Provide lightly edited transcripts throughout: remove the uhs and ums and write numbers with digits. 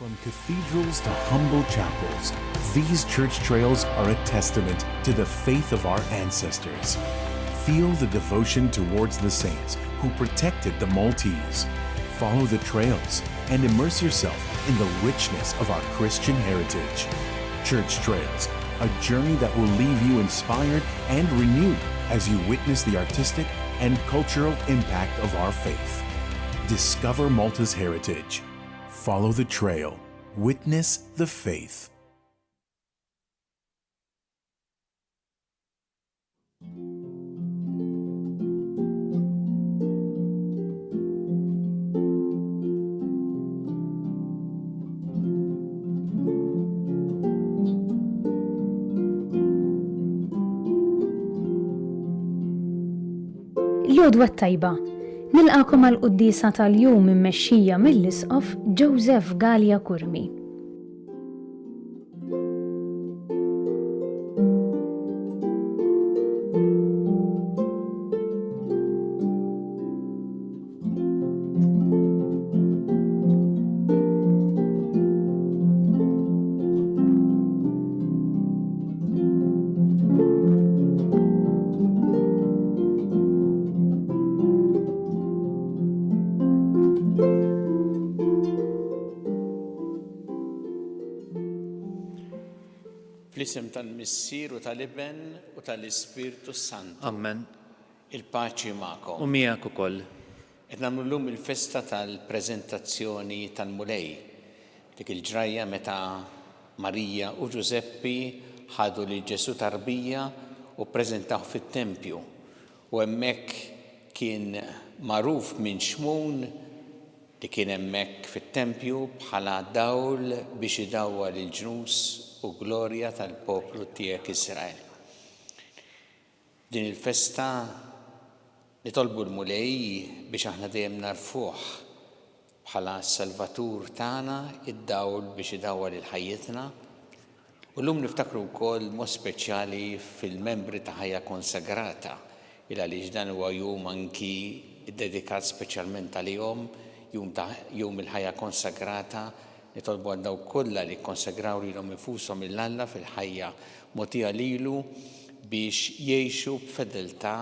From cathedrals to humble chapels, these church trails are a testament to the faith of our ancestors. Feel the devotion towards the saints who protected the Maltese. Follow the trails and immerse yourself in the richness of our Christian heritage. Church Trails, a journey that will leave you inspired and renewed as you witness the artistic and cultural impact of our faith. Discover Malta's heritage. Follow the trail. Witness the faith. اليودوة الطيبة نلقاكم القديسة اليوم ممشية من الإسقف جوزيف غاليا كرمي. Fl-isem tal-Missier u tal-Iben u tal-Ispirtu Santu. Amen. Il-paċi ma'kom. U miegħek ukoll. Qed nagħmlu llum il-festa tal-preżentazzjoni tal-mulej. Dik il-ġrajja meta Marija u Giuseppi ħadu lil Ġesu tarbija u ppreżentaw fit-tempju. U hemmhekk kien magħruf minn xmun li kien hemmhekk fit-tempju bħala dawl biex idawwar il-ġnus u glorja tal-poplu tiegħek Israel. Din il-festa nitolbu l-mulej biex aħna dejjem narfuh bħala Salvatur tagħna id-dawl biex idawwar il-ħajjitna. U llum niftakru wkoll mod speċjali fil-membri ta' ħajja konsagrata il għaliex dan huwa jum anki ddedikat speċjalment għalihom jum il-ħajja konsagrata. Nitolbu għal dawk kollha li konsagraw lilhom infushom il-Alla fil-ħajja mogħtija lilu biex jgħixu b'fedeltà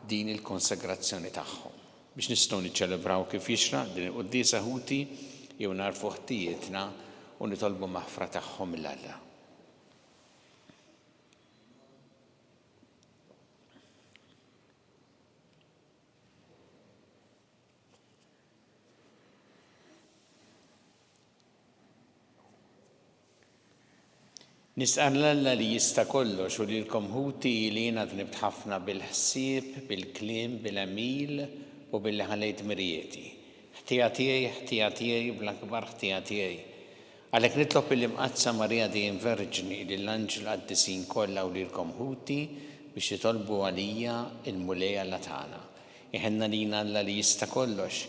din il-konsagrazzjoni tagħhom. Biex nistgħu niċċelebraw kif jixraq din il-quddiesa ħuti jew narfu ħtijietna u nitolbu maħfra tagħhom mill-Alla. Nisqal l-Alla li jista' kollox u lilkom ħuti li jiena tnibt ħafna bil-ħsieb, bil-kliem, bil-għamil u billi ħallejt mirjieti. Ħtija tiegħi bl-akbar ħtija tiegħi. Għalhekk nitlob il-Imqazza Marija dejjem Verġni lill-Anġel qaddisin kollha u lilkom ħuti biex jitolbu għalija il-mulej Alla tagħna. Iħenna lina Alla li jista' kollox,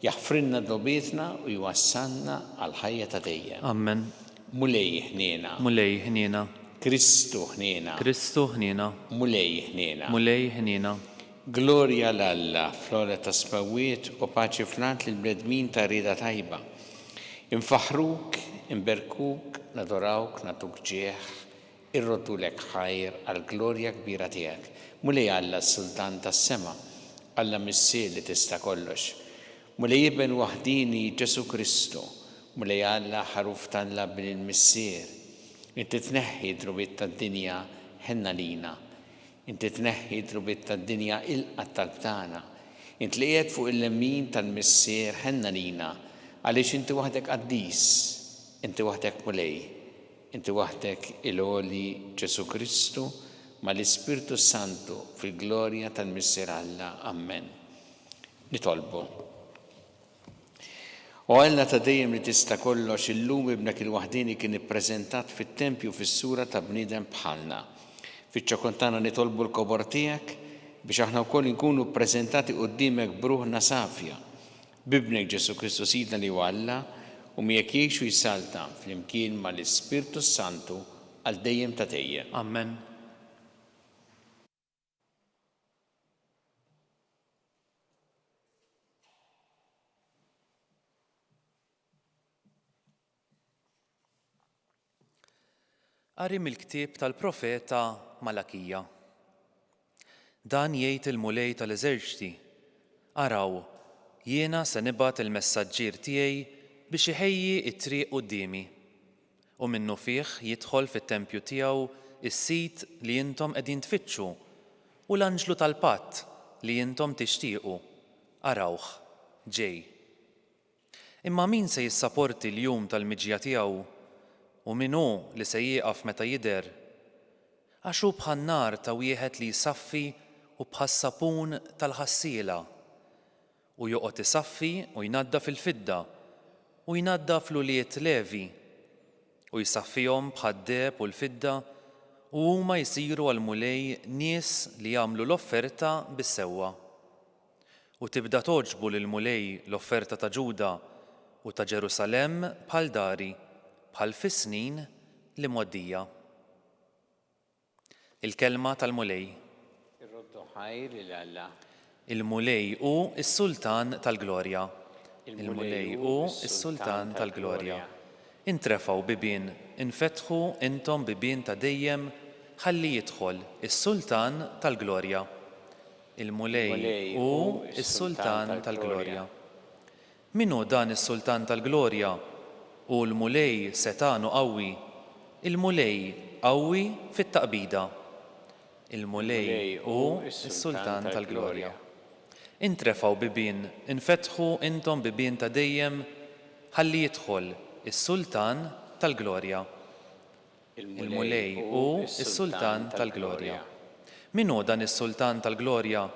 jaħfrilna dobietna u jwassalna għal ħajja ta' dejjem. Amen. Mulej ħniena. Mulej ħniena. Kristu ħniena. Kristu ħniena. Mulej ħniena. Mulej ħniena. Glorja l-Alla, flora ta' spawiet u paċi flant l-bledmin ta' rida tajba. Infaħruk, inberkuk, nadorawk, natuk ġieħ, irrodulek ħajr għal-glorja kbira tiegħek. Mulej Alla s-Sultan tas-sema, Alla missier li tista' kollox. Mulej Iben waħdini Ġesu Kristu. Mulej Alla ħaruf Alla bil-missier. Inti tneħħi drubiet tad-dinja ħenna lina. Inti tneħħi drubiet tad-dinja il-qatt tal-btana. Inti li qiegħed fuq il-lemmin tal-missier ħenna lina għaliex inti waħdek qaddis, inti waħdek mulej, inti waħdek il-għoli Ġesu Kristu ma l-Ispirtu Santu fil-glorja tal-missier Alla. Amen. Nitolbu. U Alla ta' dejjem li tista' kollox illum ibnek il-waħdini kien ippreżentat fit-tempju fis-sura ta' bniedem bħalna. Fiċ-ċokontana nitolbu l-kobor tiegħek biex aħna wkoll inkunu ppreżentati quddiemek b'ruħna safja. Bibnek Ġesu Kristu Sidna li huwa Alla u miegħek jgħixu jsalta flimkien mal-Ispirtu Santu għal dejjem ta' dejjem. Amen. Qari mill-ktieb tal-profeta Malakija. Dan jgħid il-mulej tal-eżerċti: Araw, jiena se nibgħat il-messaġġier tiegħi biex iħejji t-triq qudiemi, u minnu fih jidħol fit-tempju tiegħu is-sit li intom qegħdin tfittxu u l-anġlu tal-patt li intom tixtiequ. Arawh, ġej. Imma min se jissapporti l-jum tal-miġja tiegħu u min hu li se jieqaf meta jidher? Għax hu bħan-nar ta' wieħed li jsaffi u bħas-sapun tal-ħassiela u joqgħod isaffi u jnaddaf fil-fidda u jnaddaf fl-uliet levi u jsaffihom bħad-deheb u l-fidda u huma jsiru għall-mulej nies li jagħmlu l-offerta bis-sewwa. U tibda toġbu lill-mulej l-offerta ta' Ġuda u ta' Ġerusalemm bħal dari, bħal fis-snin li mgħoddija. Il-kelma tal-mulej. Il-mulej hu s-Sultan tal-Glorja. Il-mulej hu s-Sultan tal-Glorja. Intrefgħu bibien, infetħu intom bibien ta' dejjem ħalli jidħol is-Sultan tal-Glorja. Il-mulej hu s-Sultan tal-Glorja. Min hu dan is-Sultan tal-Glorja? U l-mulej setanu qawwi. Il-mulej qawwi fit-taqbida. Il-mulej hu s-Sultan tal-Glorja. Intrefgħu bibien, infetħu intom bibien ta' dejjem ħalli jidħol is-Sultan tal-Glorja. Il-mulej hu s-Sultan tal-Glorja. Min hu dan is-Sultan tal-Glorja?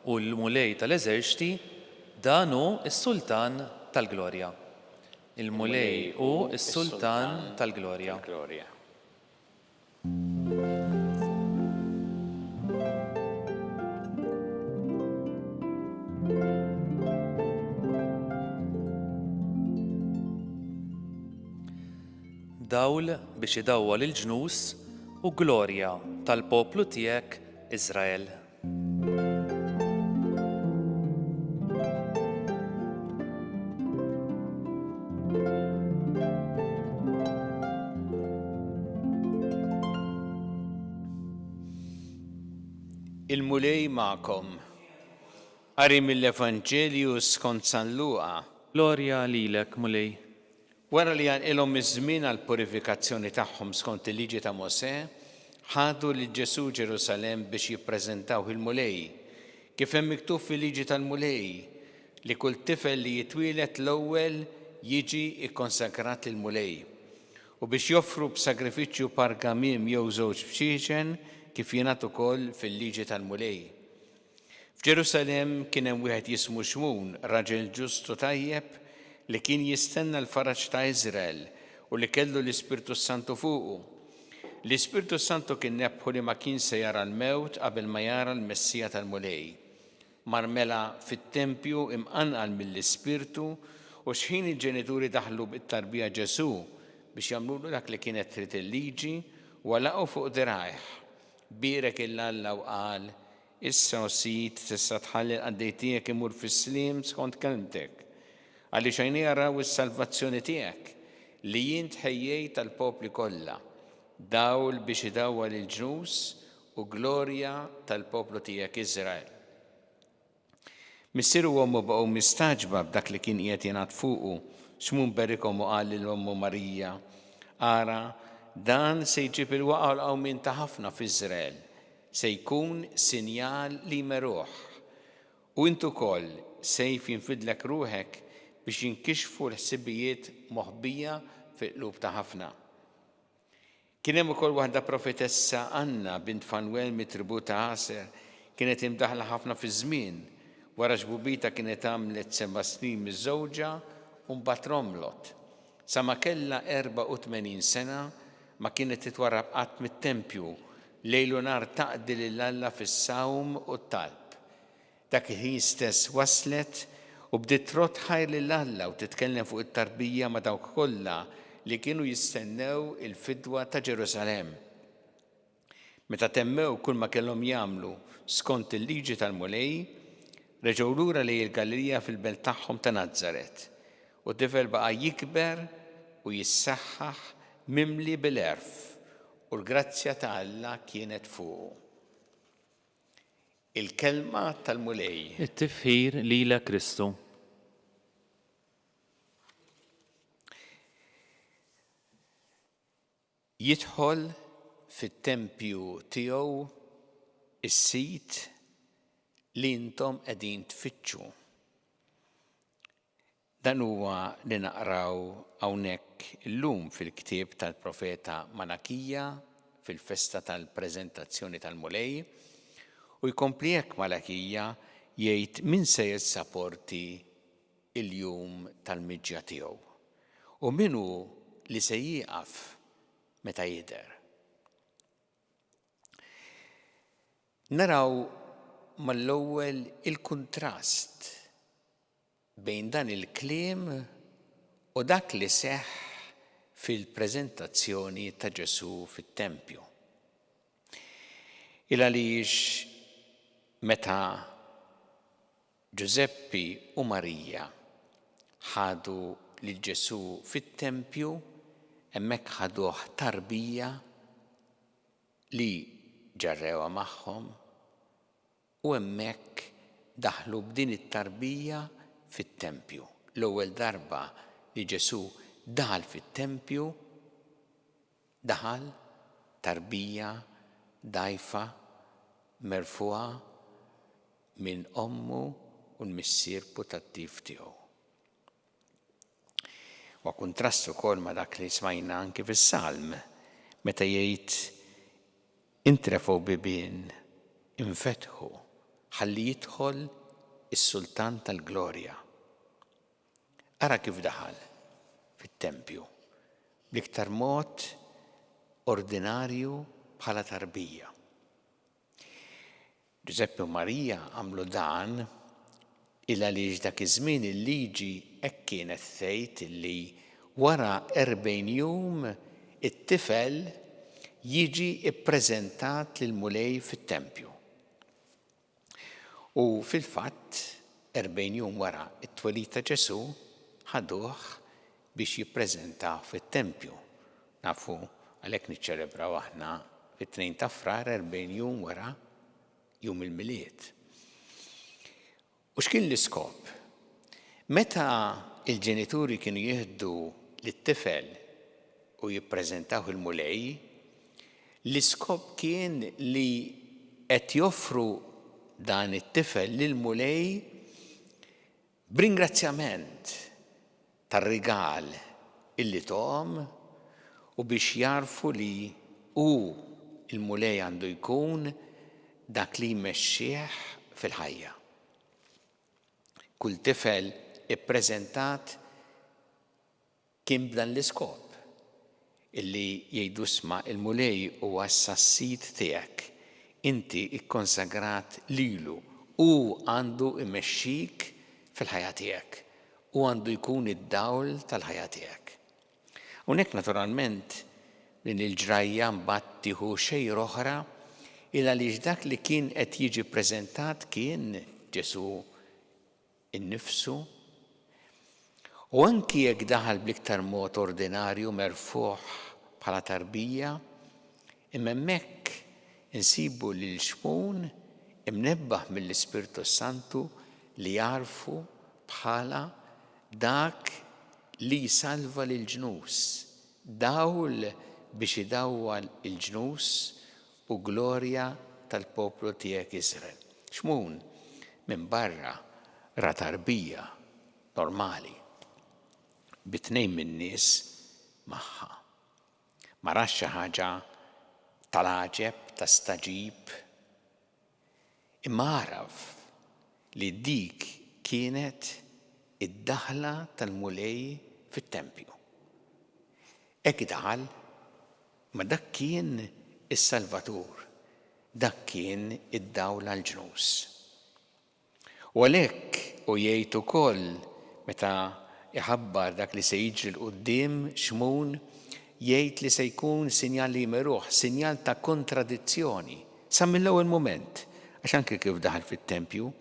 U l-mulej tal-eżerċti? Dan hu s-Sultan tal-Glorja. Il-mulej hu s-Sultan tal-Glorja. Dawl biex idawwal il-ġnus u glorja tal-poplu tiegħek Iżrael. Il-mulej magħkom. Qari mill-Evanġelju skont San Luqa. Glorja lilek, mulej. Wara li għanqilhom iż-żmien għall-purifikazzjoni tagħhom skont il-liġi ta' Mosè, ħadu lil Ġesu Ġerusalemm biex jippreżentaw il-mulej. Kif hemm miktub fil-liġi tal-mulej li kull tifel li jitwielet l-ewwel jiġi ikkonsakrat lill-mulej. U biex joffru b'sagrifiċċju pargamim jew żewġ bċiċen kif jingħad ukoll fil-liġi tal-mulej. F'Ġerusalemm kien hemm wieħed jismu Xmun, raġel ġustu tajjeb li kien jistenna l-faraġ ta' Iżrael u li kellu l-Ispirtu Santu fuqu. L-Ispirtu Santu kien nebħu li ma kien se jara l-mewt qabel ma jara l-Messija tal-mulej. Marmela fit-tempju imqanqal mill-Ispirtu u x'ħin il-ġenituri daħlu bit-tarbija Ġesu biex jagħmlulu dak li kienet trid il-liġi u għalaqgħu fuq dirgħajh. Birek il-Alla u qal: issa Sit tista' tħallel għaddej tiegħek imur fis-sliem skont kelmtek. Għaliex għajni jaraw is-salvazzjoni tiegħek li jien tħejjejt tal-popli kollha, dawl biex idawwal il-ġnus u glorja tal-poplu tiegħek Iżrael. Missieru ommu baqgħu mistaġba b'dak li kien qiegħed jingħad fuqu, Xmun berikhom u qal lil-ommu Marija: ara, dan se jġib il-waqgħa l-qawmien ta' ħafna f'Iżrael, se jkun sinjal li jmeruh. U intu wkoll sejf jinfidlek ruħek biex jinkixfu l-ħsibijiet moħbija fil-qlub ta' ħafna. Kien hemm ukoll waħda profetessa Anna bint Fanuel mit-tribù ta' Aser, kienet imdaħla ħafna fi żmien wara ġbubita kienet għamlet 7 snin miż-żewġa u mbagħad romlot. Sa ma kellha 84 sena ma kienet titwarrab qatt mit-tempju lejl u nhar taqdi lill-Alla fis-sawm u t-talb. Dak il-ħin stess waslet u bdiet trott ħajr lill-Alla u titkellem fuq it-tarbija ma' dawk kollha li kienu jistennew il-fidwa ta' Ġerusalemm. Meta temmew kull ma kellhom jagħmlu skont il-liġi tal-mulej, reġgħu lura lejn il-Galilija fil-belt tagħhom ta' Nażaret u t-tifel baqa' jikber u jissaħħaħ mimli bil-erf u l-grazzja ta' Alla kienet fuqu. Il-kelma tal-mulej. it-tifħir lilek Kristu. Jidħol fit-tempju tiegħu is-sit li intom qegħdin tfittxu. Dan huwa li naqraw hawnhekk illum fil-ktieb tal-profeta Malakija fil-festa tal-preżentazzjoni tal-mulej u jkompli hekk Malakija jgħid min se jissapporti il-jum tal-miġġa tiegħu u min hu li se jieqaf meta jidher. Naraw mal-ewwel il-kuntrast bejn dan il-kliem u dak li seħħ fil-preżentazzjoni ta' Ġesu fit-tempju. Għaliex meta Giuseppi u Marija ħadu lil Ġesu fit-tempju, hemmhekk ħaduh tarbija li ġarrewa magħhom u hemmhekk daħlu b'din it-tarbija fit-tempju. L-ewwel darba li Ġesu daħal fit-tempju, daħal tarbija dajfa merfuha minn ommu u l-missier putattiv tiegħu. Wa kontrast ukoll ma' dak li smajna anke fis-Salm meta jgħid intrefgħu bibien infetħu ħalli jidħol is-Sultan tal-Glorja. Ara kif daħal fit-tempju bl-iktar mod ordinarju bħala tarbija. Giuseppe u Marija għamlu dan għaliex dak iż-żmien il-liġi hekk kienet tgħid li wara 40 jum it-tifel jiġi ppreżentat lill-mulej fit-tempju. U fil-fatt 40 jum wara it-twelid ta' Ġesu ħaduh biex jippreżentaw fit-tempju. Nafu għalhekk niċċelebraw aħna fit-2 ta' Frar 40 jum wara jum il-milied. U x'kien l-iskop? Meta il-ġenituri kienu jieħdu lit-tifel u jippreżentaw il-mulej, l-iskop kien li qed joffru dan it-tifel lill-mulej b'ringrazzjament tar-rigal illi tohom u biex jarfu li hu il-mulej għandu jkun dak li jmexxih fil-ħajja. Kull tifel ippreżentat kien b'dan l-iskop illi jgħidu isma' il-mulej huwa s-sassit tiegħek. Inti ikkonsagrat lilu u għandu imexxik fil-ħajja tiegħek u għandu jkun id-dawl tal-ħajja tiegħek. Hawnhekk naturalment din il-ġrajja mbagħad tieħu xejn oħra għaliex dak li kien qed jiġi ppreżentat kien Ġesu innifsu u anki jekk daħal bl-iktar mod ordinarju merfuħ bħala tarbija, imma hemmhekk insibu lil xmun imnebbaħ mill-Ispirtu Santu li jarfu bħala dak li jsalva lill-ġnus, dawl biex idawwal il-ġnus u glorja tal-poplu tiegħek Iżrael. Xmun minn barra ra tarbija normali bitnejn min-nies magħha. Ma rax xi ħaġa tal-għaġeb ta' staġib imma għaraf li dik kienet id-daħla tal-mulej fit-tempju. Hekk daħal ma dak kien is-Salvatur, dak kien id-dawl għall-ġnus. U għalhekk u jgħid ukoll meta iħabbar dak li se jiġri l-qudiem xmun jgħid li se jkun sinjal li jmeruh, sinjal ta' kontradizzjoni. Sa mill-ewwel mument, għax anke kif daħal fit-tempju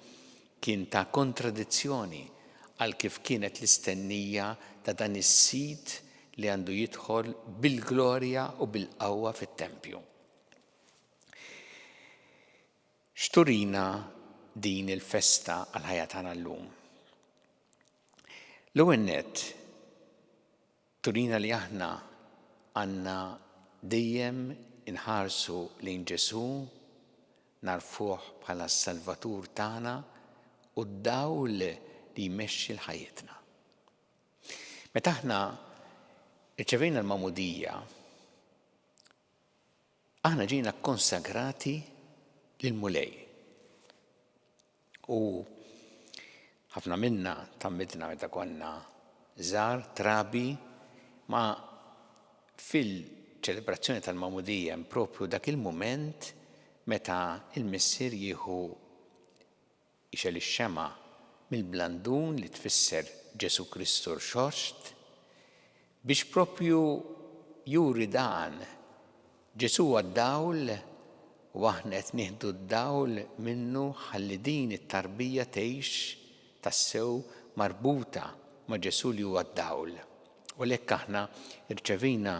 kien ta' kontradizzjoni għal kif kienet l-istennija ta' dan is-sit li għandu jidħol bil-glorja u bil-qawwa fit-tempju. X'turina din il-festa għal-ħajja tagħna llum? L-ewwel nett turina li aħna għandna dejjem inħarsu lejn Ġesu, narfuh bħala s-Salvatur tagħna u d-dawl li jmexxi l-ħajjitna. Meta aħna irċevejna l-mamudija, aħna ġejna konsagrati lill-mulej. U ħafna minna tammidna meta konna żgħar trabi, ma fil-ċelebrazzjoni tal-mamudija propju dak il-mument meta il-missier jieħu ixel ix-xema mill-blandun li tfisser Ġesu Kristu rxoxt biex propju juri dan Ġesu għad-dawl u aħna qed nieħdu d-dawl minnu ħalli din it-tarbija tgħix tassew marbuta ma' Ġesu li huwa d-dawl. U lekk aħna irċevina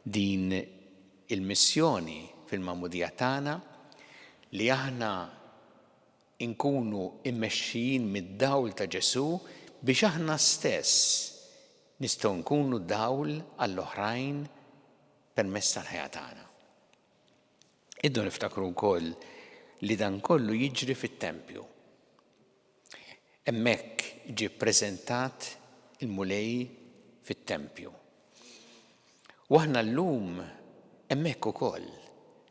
din il-missjoni fil-mamudija tagħna li aħna inkunu immexxijin mid-dawl ta' Ġesu biex aħna stess nistgħu nkunu dawl għall-oħrajn permezz tal-ħajja tagħna. Iddu niftakru wkoll li dan kollu jiġri fit-tempju. Hemmhekk ġie ppreżentat il-mulej fit-tempju. U aħna llum hemmhekk ukoll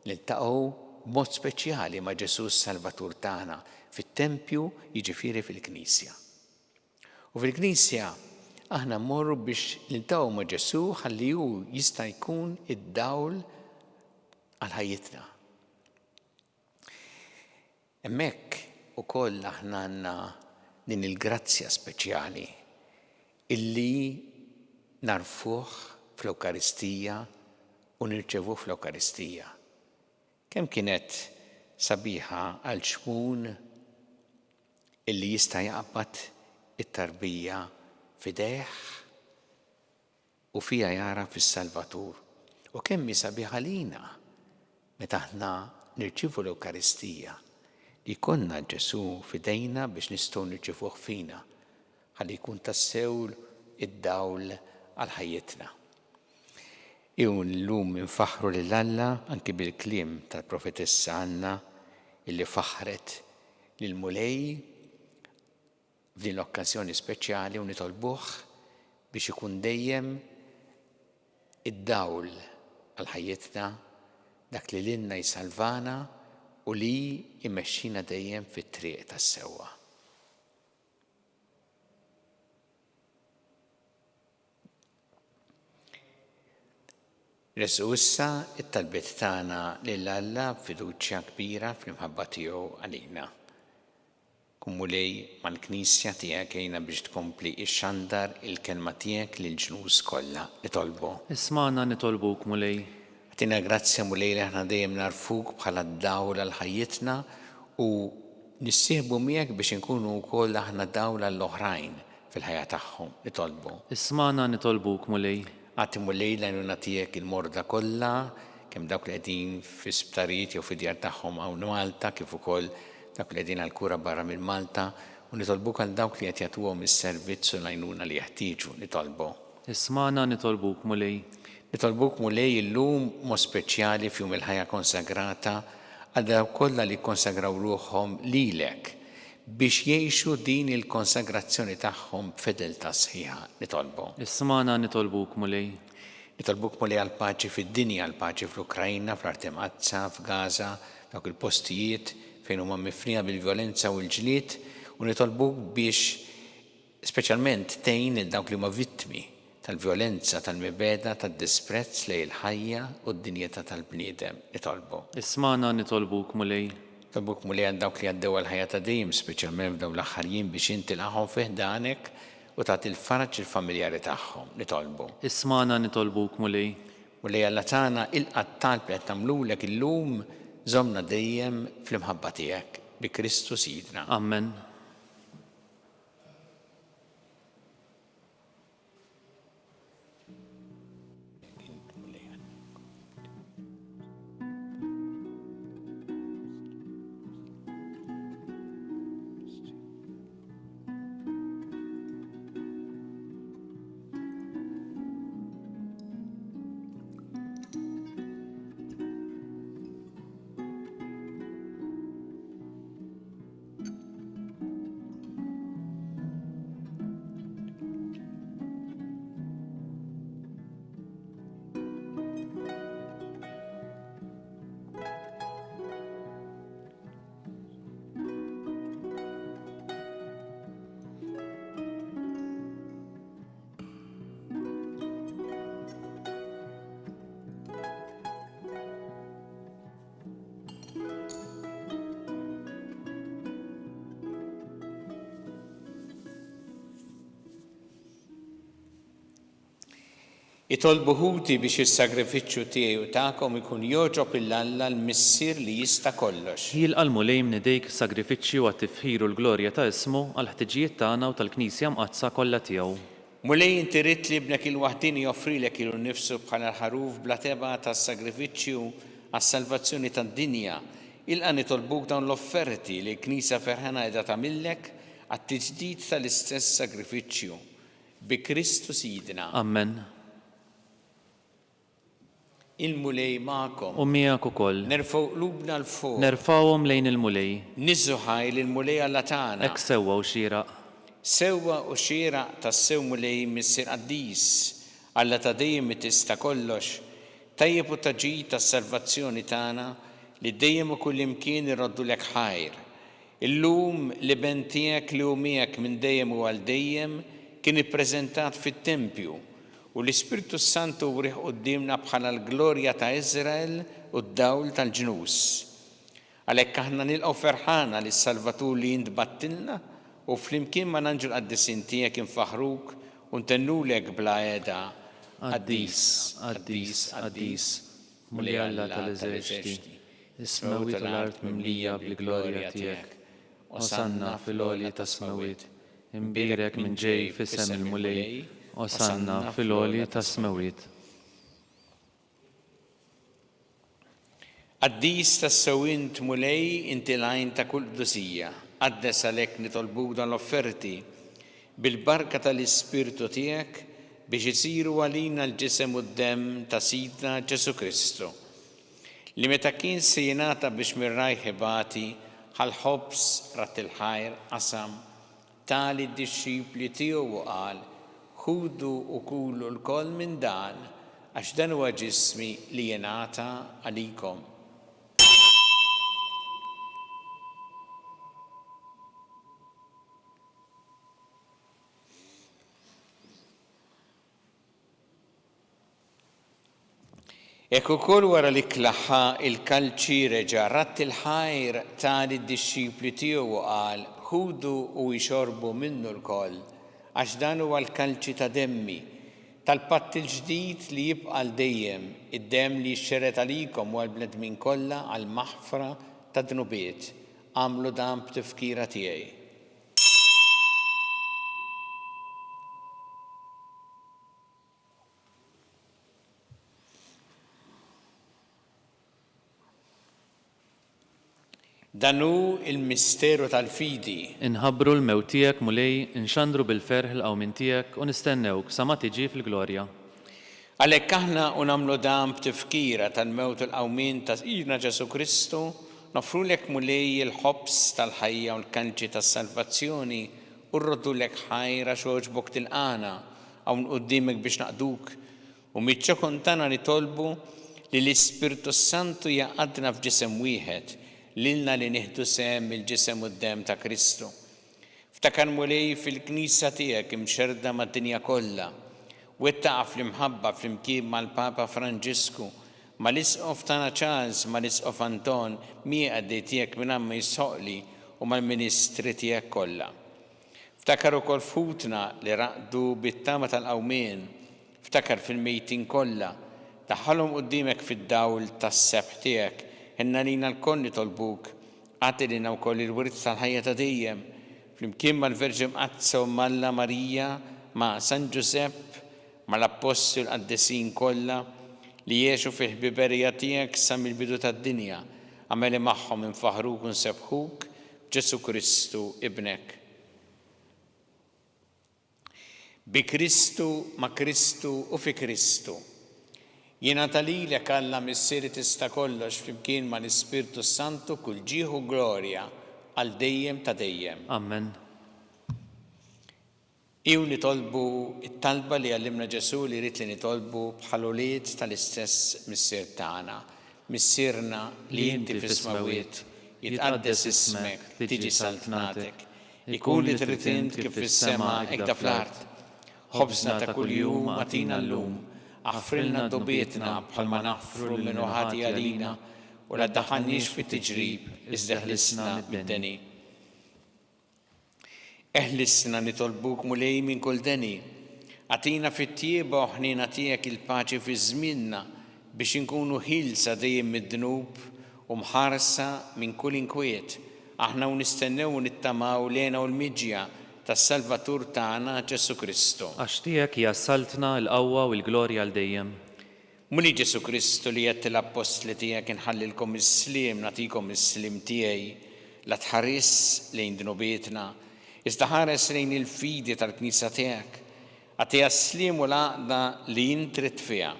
niltaqgħu b'mod speċjali ma' Ġesu s-Salvatur tagħna fit-tempju, jiġifieri fil-Knisja. U fil-Knisja aħna mmorru biex niltaqgħu ma' Ġesu ħalli hu jista' jkun id-dawl għal ħajjitna. Hemmhekk ukoll aħna għandna din il-grazzja speċjali illi narfuh fl-Ewkaristija u nirċevuh fl-Ewkaristija. Kemm kienet sabiħa għal xmun illi jista' jaqbad it-tarbija f'idejh u fiha jara fis-Salvatur. U kemm hi sabiħa lina meta aħna nirċievu l-Ewkaristija li jkollna Ġesu f'idejna biex nistgħu nirċievuh fina ħalli jkun tassew id-dawl għal ħajjitna. Llum infaħru lil Alla anki bil-kliem tal-profetessa Anna illi faħret lill-mulej f'din l-okkażjoni speċjali u nitolbuh biex ikun dejjem id-dawl għal ħajjitna dak li lilna jsalvana u li jmexxina dejjem fit-triq tas-sewwa. Resqu issa it-talbiet tagħna lil Alla b'fiduċja kbira fl-imħabba tiegħu għalina. Kun mulej mal-Knisja tiegħek għejna biex tkompli ixxandar il-kelma tiegħek lill-ġnus kollha nitolbu. Isma'na nitolbuk mulej. Tina grazzja mulej li aħna dejjem narfuk bħala d-dawl għal ħajjitna u nissieħbu miegħek biex inkunu wkoll aħna dawl għall-oħrajn fil-ħajja tagħhom nitolbu. Isma'na nitolbuk mulej. Għati mulej l-għajnuna tiegħek il-morda kollha, kemm dawk li qegħdin fis-sptarijiet jew fid-djar tagħhom hawn Malta kif ukoll dawk li qegħdin għall-kura barra minn Malta u nitolbuk għal dawk li qed jagħtuhom is-servizz u l-għajnuna li jeħtieġu nitolbu. Isma'na nitolbuk mulej. Nitolbuk mulej illum mod speċjali f'jum il-ħajja konsagrata għal dawk kollha li konsagraw ruħhom lilek biex jgħixu din il-konsagrazzjoni tagħhom b'fedeltà sħiħa nitolbu. Isma'na nitolbuk mulej. Nitolbuk mulej għal paċi fid-dinja, għal paċi fl-Ukrajna, fl-Artemazza, f'Gaza, dawk il-postijiet fejn huma mifnija bil-vjolenza u l-ġlied u nitolbuk biex speċjalment tgħin il dawk li huma vittmi tal-vjolenza, tal-mibeda, tad-disprezz lejn il-ħajja u d-dinjeta tal-bniedem nitolbu. Isma'na nitolbuk mulej. Nitolbuk mulej għal dawk li għaddew għal-ħajja ta' dejjem, speċjalment f'dawn l-aħħar jiem biex inti tilqahom fih danek u tagħti l-faraġġ il-familjari tagħhom nitolbu. Isma'na nitolbuk mulej. Mulej Alla tagħna il-qattal li qed tagħmlulek illum żommna dejjem fl-imħabba tiegħek bi Kristu Sidna. Amen. Itolbu ħuti biex il-sagrifiċċju tiegħi u tagħkom ikun joġob il-Alla l-missier li jista' kollox. Jilqa' l-mulej m'idejk sagrifiċċju għat-tifħir u l-glorja ta' ismu għal ħtiġijiet tagħna u tal-Knisja mqazza kollha tiegħu. Mulej inti rid li ibnek il-waħdini joffrilek ilu nnifsu bħala ħaruf bla teba tas-sagrifiċċju għas-salvazzjoni tad-dinja. Ilqa' nitolbuk dawn l-offerti li l-Knisja ferħana qiegħda tagħmillek għat-tiġdid tal-istess sagrifiċċju. Bi Kristu Sidna. Amen. Il-mulej magħkom. U miegħek ukoll. Nerfgħu qlubna l fuq. Nerfawhom lejn il-mulej. Niżżu ħajl il-mulej Alla tagħna. Hekk sewwa u xieraq. Sewwa u xieraq tas-sew mulej missier qaddis Alla ta' dejjem tista' kollox. Tajjeb u taġid tas-salvazzjoni tagħna li dejjem u kull imkien irroddulek ħajr. Illum li ben tiegħek li hu miegħek minn dejjem u għal dejjem kien ippreżentat fit-Tempju. U l-Ispiritu Santu wriħ qudiemna bħala l-glorja ta' Iżrael u d-dawl tal-ġnus. Għalhekk aħna nilqgħu ferħana lis Salvatur li jintbattilna u flimkien ma' l-Anġel Qaddis tiegħek infaħruk u ntennulek bla qiegħda. Qaddis, qaddis, qaddis, mulej Alla tal-eżerċiti, is-smawiet u l-art mimlija bil-glorja tiegħek. Osanna fil-għolji ta' smawiet, imbierek minn ġej f'isem il-mulej. Osanna fil-għolji ta' smawiet. Qaddis tas-sewwint mulej inti l-għajn ta' kull qdusija. Qaddes għalhekk nitolbuk dan l-offerti bil-barka tal-Ispirtu tiegħek biex isiru għalina l-ġisem u d-demm ta' Sidna Ġesu Kristu. Li meta kien se jingħata biex mir-rajħ ibati ħal-ħobs rat il-ħajr qasam tali d-dixxipli tiegħu u qal ħudu u kulu l-koll minn dan għax dan huwa ġismi li jingħata għalikom. Hekk ukoll wara li klaħħa il-kalċi reġa' ratt il-ħajr tali d-dixxipli tiegħu u qal ħudu u jxorbu minnu l-koll għax dan huwa l-kalċi ta' demmi tal-patt il-ġdid li jibqa' l dejjem id-demm li xxeret għalikom u għall-bnedmin kollha għal maħfra ta' dnubiet. Għamlu dan b'tifkira tiegħi. Dan hu il-misteru tal-fidi. Inħabbru l-mewt tiegħek mulej, inxandru bil-ferħ l-qawmin tiegħek u nistennewk sa ma tiġi fil-glorja. Għalhekk aħna u nagħmlu dan b'tifkira tal-mewt u l-qawmin ta' Sidna Ġesu Kristu, nofrulek mulej il-ħobs tal-ħajja u l-kanċi tas-salvazzjoni u rroddulek ħajra xogħġbok tilqana hawn quddiemek biex naqduk u miċ-ċokun tagħna nitolbu li l-Ispirtu Santu jaqgħadna f'ġisem wieħed lilna li nieħdu sehem il-ġisem u d-demm ta' Kristu. Ftakar mulej fil-Knisja tiegħek imxerda mad-dinja kollha. Wettaqa fl-imħabba flimkien mal-Papa Franġisku, mal-Isqof tagħna Charles, mal-Isqof Anton, mieqa dej tiegħek minn Amma Jisħoqli u mal-Ministri tiegħek kollha. Ftakar ukoll futna li raqdu bit-tama tal-qawmien, ftakar fil-mejtin kollha, daħħalhom quddiemek fid-dawl tas-sebħ tiegħek. Inna lina l-koll nitolbuk, għati lina wkoll il-wirt tal-ħajja ta' dejjem, flimkien mal-Verġi Mqazza u Malla Marija, ma' San Ġusepp, mal-Apostol Qaddisin kollha li jgħixu fil-ħbiberija tiegħek sa mill-bidu tad-dinja, għameli magħhom infaħruk u nsebħuk b'Ġesu Kristu ibnek. Bi Kristu, ma' Kristu u fi Kristu. Jiena talilek Alla missieri tista' kollox flimkien ma' l-Ispirtu Santu kull ġieħu glorja għal dejjem ta' dejjem. Amen. Iw nitolbu it-talba li għallimna Ġesu li rrid li nitolbu bħal ulied tal-istess missier tagħna. Missierna li inti fis-smawiet, jitqaddes ismek, tiġi saltnatek, ikun li trid int kif fis-sema hekk da fl-art. Ħobsna ta' kuljum atina llum, aħfrilna dobietna bħalma naħfru l-minuħati għalina u la daħannix fit-tiġrib, iżda ħlisna mid-deni. Eħlisna nitolbuk mulej minn kull deni, Għatina fit-tieba u ħnina tiegħek il-paċi fi żmienna biex inkunu ħilsa dejjem mid-dnub u mħarsa minn kull inkwiet. Aħna u nistennew u nittamaw lena u l-miġja tas-Salvatur tagħna Ġesu Kristu. Għax tiegħek jassaltna l-qawwa u l-glorja għal dejjem. Muli Ġesu Kristu li qed l-apostli tiegħek inħallilkom is-sliem nagħtikom is-sliem tiegħi la tħares lejn dnubietna, iżda ħares lejn il-fidi tal-Knisja tiegħek. Għatija s-sliem u l-għaqda li jintrit fiha.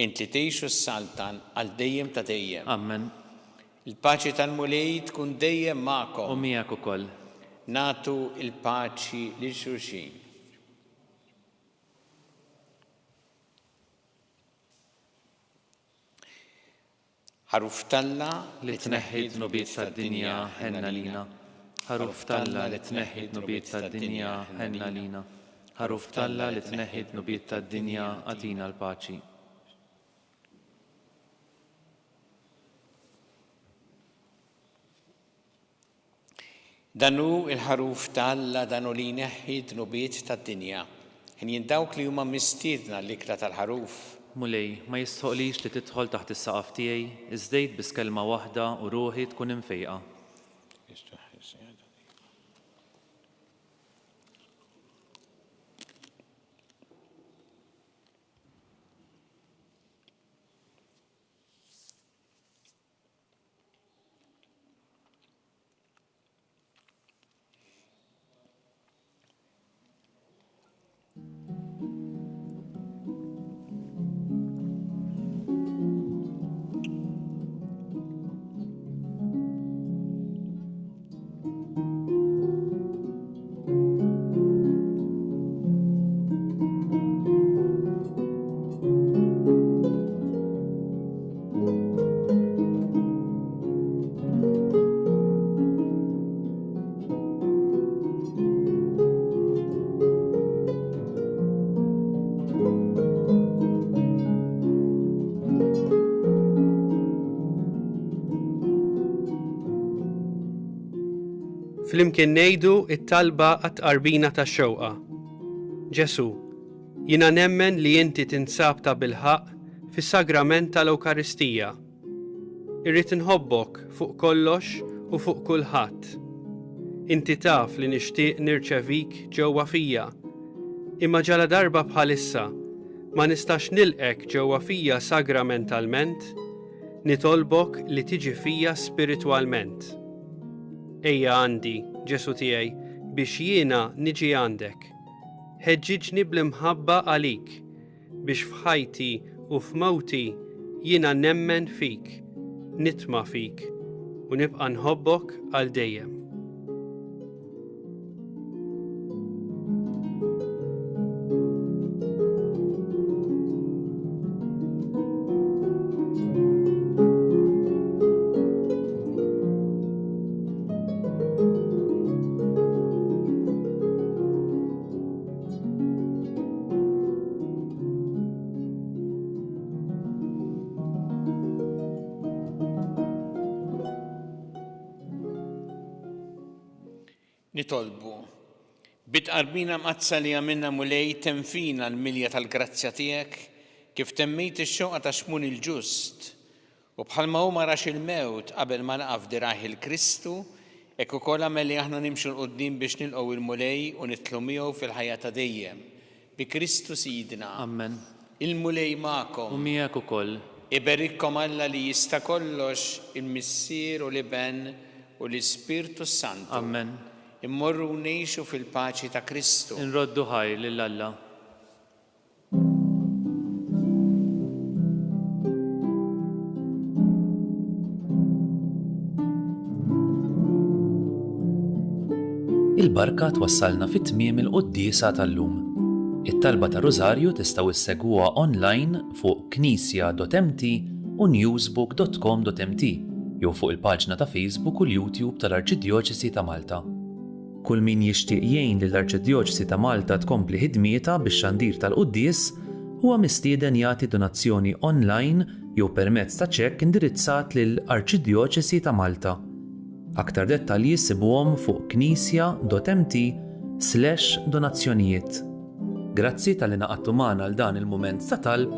Int li tgħixu s-saltan għal dejjem ta' dejjem. Amen. Il-paċi tal-Mulej tkun dejjem magħkom. U miegħek ukoll. Natu il-paċi lil xulxin. Ħaruf talla Li tneħħi d-nubiet tad-dinja ħenna lina. Ħaruf talla li tneħħi d-nubiet tad-dinja ħenna lina. Ħaruf talla li tneħħi d-nubiet tad-dinja għatina l-paċi. Danu il-ħaruf talla danu li jneħħi d-nubiet tad-dinja. Ħin dawk li huma mistiedna l-ikra tal-ħaruf. Mulej, ma jistħoqlix li tidħol taħt is-saqaf tiegħi, iżdejt bis kelma waħda u ruħi tkun imfejqa. Flimkien ngħidu it-talba għat-qarbina tax-xewqa. Ġesu, jiena nemmen li inti tinsab ta' bilħaq fis-sagrament tal-Ewkaristija. Irrid inħobbok fuq kollox u fuq kulħadd. Inti taf li nixtieq nirċevik ġewwa fija, imma ġala darba bħalissa ma nistax nilqek ġewwa fija sagramentalment, nitolbok li tiġi fija spiritwalment. Ejja għandi, Ġesu tiegħi, biex jiena niġi għandek. Ħeġġiġni bl-imħabba għalik, biex f'ħajti u f'mewti jiena nemmen fik, nitma' fik u nibqa' nħobbok għal dejjem. Nitolbu, bitqarbina mqazza li għamilna Mulej tenfina l-milja tal-grazzja tiegħek kif temmejt ix-xewqa ta' xmun il-ġust u bħalma hu ma rax il-mewt qabel ma laqaf diraħ il-Kristu, hekk ukoll għamel li aħna nimxu l-qudiem biex nilqgħu il-Mulej u nitlu miegħu fil-ħajja ta' dejjem. Bi Kristu Sidna. Amen. Il-Mulej magħkom. U miegħek ukoll. Iberikkom Alla li jista' kollox il-Missier u l-Iben u l-Ispirtu Santu. Amen. Immorru ngħixu fil-paċi ta' Kristu. Inroddu ħajr lil Alla. Il-barka twassalna fit-tmiem il-quddiesa tal-lum. It-talba ta' Rożarju tistgħu issegwuha online fuq knisja.mt u newsbook.com.mt jew fuq il-paġna ta' Facebook u l-YouTube tal-Arċiddijoċesi ta' Malta. Kull min jixtieq jgħin lill-Arċiddijoċesi ta' Malta tkompli ħidmietha bix-xandir tal-quddies huwa mistieden jagħti donazzjoni online jew permezz ta' ċekk indirizzat lill-Arċiddijoċesi ta' Malta. Aktar dettalji sibuhom fuq knisja.mt/donazzjonijiet. Grazzi tal-li naqattu magħna għal dan il-mument ta' talb,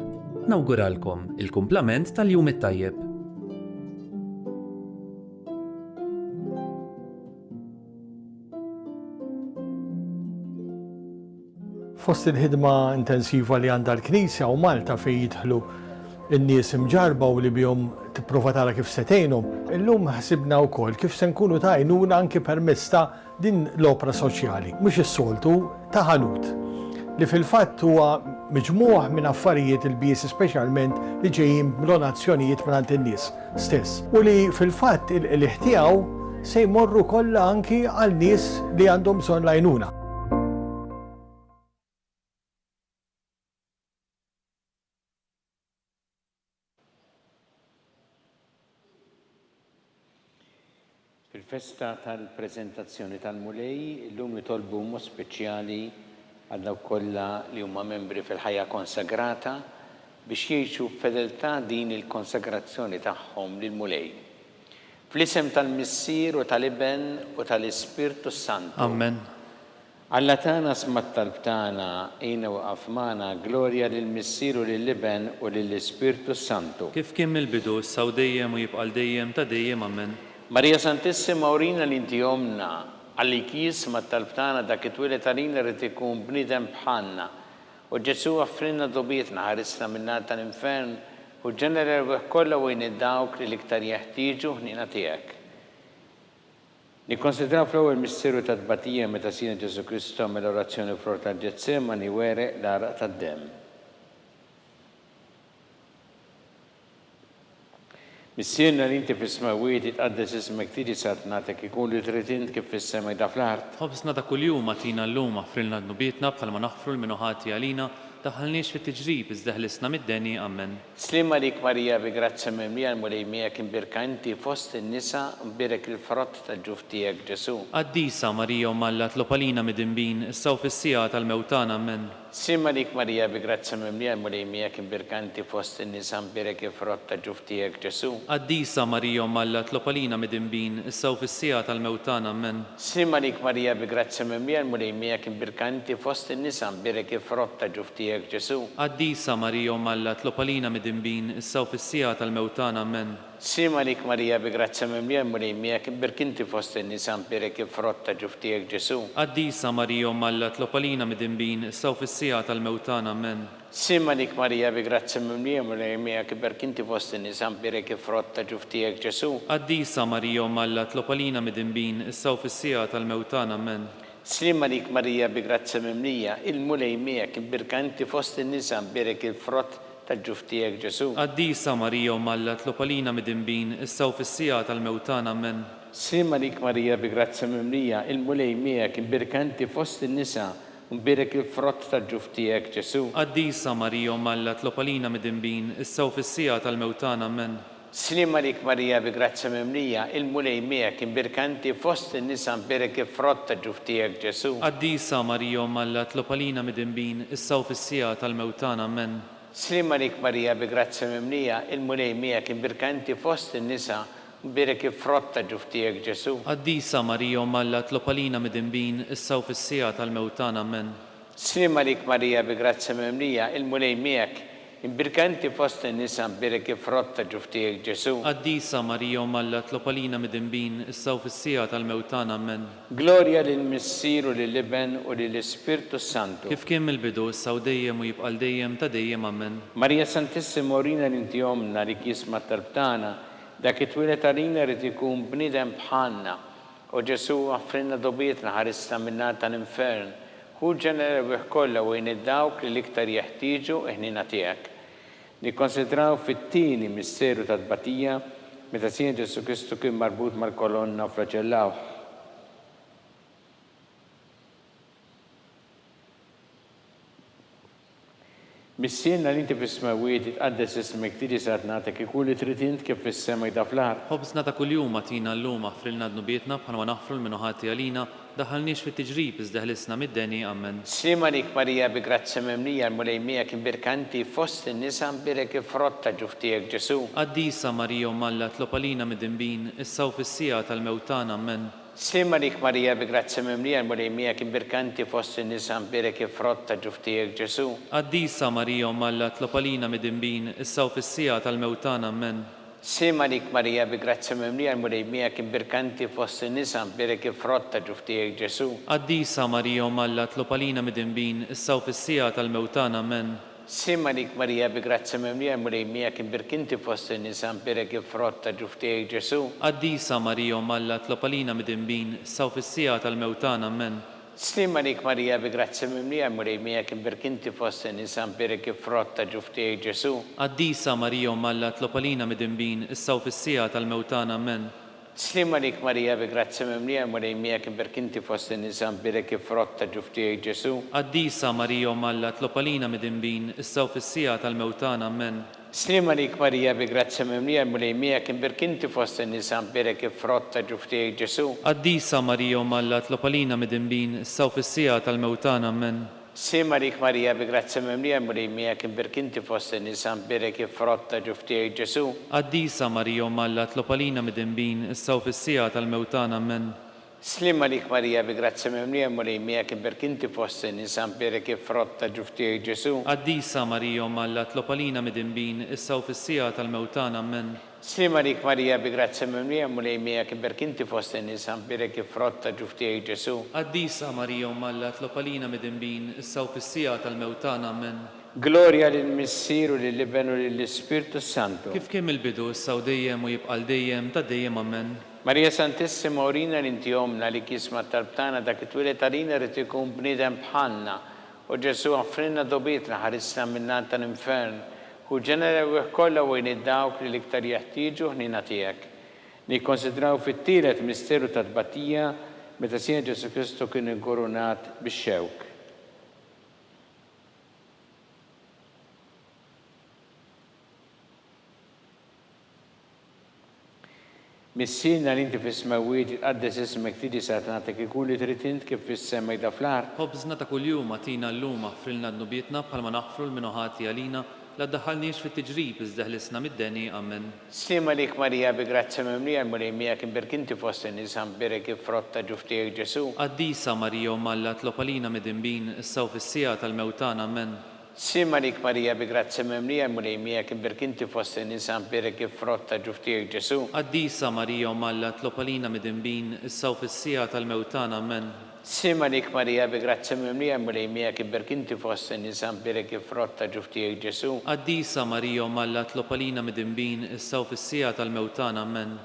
nawguralkom il-kumplament tal-jum it-tajjeb. Fost il-ħidma intensiva li għandha l-Knisja u Malta fejn jidħlu n-nies imġarba u li bihom tipprova tara kif se tgħinhom, illum ħsibna wkoll kif se nkunu ta' għajnuna anke permezz ta' din l-opra soċjali, mhux is-soltu ta' ħanut li fil-fatt huwa miġmuħ minn affarijiet il-bies speċjalment li ġejjin b'donazzjonijiet mingħand in-nies stess. U li fil-fatt il-ħtiegħu se jmorru kollha anki għal nies li għandhom bżonn l-għajnuna. Fil-festa tal-prezentazzjoni tal-mulej, illum nitolbu mod speċjali għal dawk kollha li huma membri fil-ħajja konsagrata biex jgħixu b'fedeltà din il-konsagrazzjoni tagħhom lill-mulej. Fl-isem tal-Missier u tal-Iben u tal-Ispirtu Santu. Amen. Alla tagħna smat talb tagħna ejna waqaf magħna glorja lill-Missier u lill-Iben u lill-Ispirtu Santu. Kif kien mill-bidu issa u dejjem u jibqa' dejjem ta' dejjem amen. Marija Santissima urina li inti jomna għalli kis ma talbtana dak it-twilet għalina rrit ikun bnidem bħanna u Ġesu għaffrinna dobietna ħarisna minna tal-infern u ġenera kolla u id-dawk li l-iktar jeħtieġu ħnina tiegħek. Nikkonsidraw fl-ewwel misteru ta' tbatija meta sina Ġesu Kristu għamel orazzjoni f'Rot tal-Ġetsemani were l-araq tad-demm. Missierna li inti fis-smawiet itqaddes ismek tiġi sat nagħtek ikun li trid int kif fis-sema jdaf l-art. Ħobsna ta' kuljum għatina llum aħfrilna d-nubietna bħalma naħfru l-minuħati għalina daħalniex fit-tiġrib iżdeħlisna mid-deni amen. Slima lik Marija bi grazza mimlija l-mulej miegħek imbirka inti fost in-nisa mbirek il-frott tal-ġuf tiegħek Ġesu. Qaddisa Marija u Malla tlopalina mid-imbin issa u fis-sija tal-mewtan amen. Slima lik Marija bi grazza mimlija l-mulej miegħek imbirka inti fost in-nisa mbirek il-frott tal-ġuf tiegħek Ġesu. Qaddisa Marija u Malla tlopalina mid-imbin issa u fis-sija tal-mewtan amen. Slima lik Marija bi grazza mimlija l-mulej miegħek imbirka inti fost in-nisa mbirek il-frott tal-ġuf tiegħek Ġesu. Qaddisa Marija u Malla tlopalina mid-imbin issa u fis-sija tal-mewtan amen. Slima lik Marija bi grazza mimlija l-mulej miegħek imbirka inti fost in-nisa mbirek il-frott tal-ġuf tiegħek Ġesu. Qaddisa Marija u Malla tlopalina mid-imbin issa u fis-sija tal-mewtan amen. Slima lik Marija bi grazza mimlija l-mulej miegħek imbirka inti fost in-nisa mbirek il-frott tal-ġuf tiegħek Ġesu. Qaddisa Marija u Malla tlopalina mid-imbin issa u fis-sija tal-mewtan amen. Slima lik Marija bi grazza mimlija il-mulej miegħek imbirka inti fost in-nisa mbirek il-frott tal-ġuf tiegħek Ġesu. Qaddisa Marija u Malla tlopalina mid-imbin issa u fis-sija tal-mewtan amen. Slima lik Marija bi grazza mimlija il-mulej miegħek imbirka inti fost in-nisa mbirek il-frott tal-ġuf tiegħek Ġesu. Qaddisa Marija u Malla tlopalina mid-imbin issa u fis-sija tal-mewtan amen. Slima lik Marija bi grazza mimlija il-mulej miegħek imbirka inti fost in-nisa mbirek il-frott tal-ġuf tiegħek Ġesu. Qaddisa Marija u Malla tlopalina mid-imbin issa u fis-sija tal-mewtan amen. Slima lik Marija bi grazza mimlija il-mulej miegħek imbirka inti fost in-nisa mbirek il-frott tal-ġuf tiegħek Ġesu. Qaddisa Marija u Malla tlopalina mid-imbin issa u fis-sija tal-mewtan amen. Slima lik Marija bi grazza mimlija il-mulej miegħek imbirka inti fost in-nisa mbirek il-frott tal-ġuf tiegħek Ġesu. Qaddisa Marija u Malla tlopalina mid-imbin issa u fis-sija tal-mewtan amen. Glorja lill-Missier u lill-Iben u lill-Ispirtu Santu. Kif kien mill-bidu issa u dejjem u jibqa' dejjem ta' dejjem amen. Marija Santissima urina li inti jomna li kisma talbtana dak it-twilet għalina rrid ikun bniedem bħalna u Ġesu għaffrinna dobietna ħarisna minna tal-infern hu ġenera bih kollha u id-dawk li l-iktar jeħtieġu ħnina tiegħek. Nikkonsidraw fit-tieni misteru ta' tbatija meta sien Ġesu Kristu kien marbut mal-kolonna u flaġellawh. Missierna li inti fis-smawiet itqaddes ismek tiġi sat nagħtek ikun li trid int kif fis-sema jdaf l-art. Ħobsna ta' kuljum għatina llum aħfrilna d-nubietna bħalma naħfru l-minuħati għalina daħalniex fit-tiġrib iżdeħlisna mid-deni amen. Slima lik Marija bi grazza mimlija l-mulej miegħek imbirka inti fost in-nisa mbirek il-frott tal-ġuf tiegħek Ġesu. Qaddisa Marija u Malla tlopalina mid-imbin issa u fis-sija tal-mewtan amen. Slima dik Marija bi grazzi mimlija l-mulejmija kien birkanti fost in-nisa mberek frott ta' ġuftijek Ġesu. Qaddisa Marija Alla tlopalina mid-dinbin, issa u fis-sija tal-mewtan ammen. Slima dik Marija bi grazzi mimlija l-mulejmija kien birkanti fost in-nisa mberek frott ta' ġuftijek Ġesu. Qaddisa Marija Alla tlopalina mid-dinbin, issa u fis-sija tal-mewtan ammen. Slima dik Marija bi grazzi mimlija l-mulejmija kien birkanti fost in-nisa mberek frott ta' ġuftijek Ġesu. Qaddisa Marija Alla tlopalina mid-dinbin, issa u fis-sija tal-mewtan ammen. Slima dik Marija bi grazzi mimlija l-mulejmija kien birkanti fost in-nisa mberek frott ta' ġuftijek Ġesu. Qaddisa Marija Alla tlopalina mid-dinbin, issa u fis-sija tal-mewtan ammen. Slima dik Marija bi grazzi mimlija l-mulejmija kien birkanti fost in-nisa mberek frott ta' ġuftijek Ġesu. Qaddisa Marija Alla tlopalina mid-dinbin, issa u fis-sija tal-mewtan ammen. Slima dik Marija bi grazzi mimlija l-mulejmija kien birkanti fost in-nisa mberek frott ta' ġuftijek Ġesu. Qaddisa Marija Alla tlopalina mid-dinbin, issa u fis-sija tal-mewtan ammen. Slima dik Marija bi grazzi mimlija l-mulejmija kien birkanti fost in-nisa mberek frott ta' ġuftijek Ġesu. Qaddisa Marija Alla tlopalina mid-dinbin, issa u fis-sija tal-mewtan ammen. Slima dik Marija bi grazzi mimlija l-mulejmija kien birkanti fost in-nisa mberek frott ta' ġuftijek Ġesu. Qaddisa Marija Alla tlopalina mid-dinbin, issa u fis-sija tal-mewtan ammen. Slima dik Marija bi grazzi mimlija l-mulejmija kien birkanti fost in-nisa mberek frott ta' ġuftijek Ġesu. Qaddisa Marija Alla tlopalina mid-dinbin, issa u fis-sija tal-mewtan ammen. Gloria lill-Missieru lill-Ibn u lill-Ispirtu Santu. Kif kemm il-bidu issa u dejjem u jibqal dejjem ta' dejjem ammen. Marija Santissima urina l-inti omna li kisma talbtana dak it-twilet għalina rrit ikun bniedem bħalna u Ġesu għaffrinna dobitna ħarisna minnan tal-infern u ġenera u kolla u id-dawk li liktar jeħtieġu ħnina tiegħek. Nikkonsidraw fit-tielet misteru ta' tbatija meta sien Ġesu Kristu kien inkorunat bix-xewk. Missina li inti fis-smawiet għaddes ismek tidi satnatek ikun li tritint kif fis-semmek da fl-art. Ħobżna ta' kuljum għatina l-lum aħfrilna d-nubietna bħalma naħfru l-minuħati għalina la ddaħħalniex fit-tiġrib iżdeħlisna mid-deni ammen. Slima lik Marija bi grazzi mimlija l-mulejmija kien birkinti fost in-nisa mberek frott ta' ġuftijek Ġesu. Qaddisa Marija Alla tlopalina mid-dinbin, issa u fis-sija tal-mewtan ammen. Slima lik Marija bi grazzi mimlija l-mulejmija kien birkinti fost in-nisa mberek frott ta' ġuftijek Ġesu. Qaddisa Marija Alla tlopalina mid-dinbin, issa u fis-sija tal-mewtan ammen. Slima lik Marija bi grazzi mimlija l-mulejmija kien birkinti fost in-nisa mberek frott ta' ġuftijek Ġesu. Qaddisa Marija Alla tlopalina mid-dinbin, issa u fis-sija tal-mewtan ammen.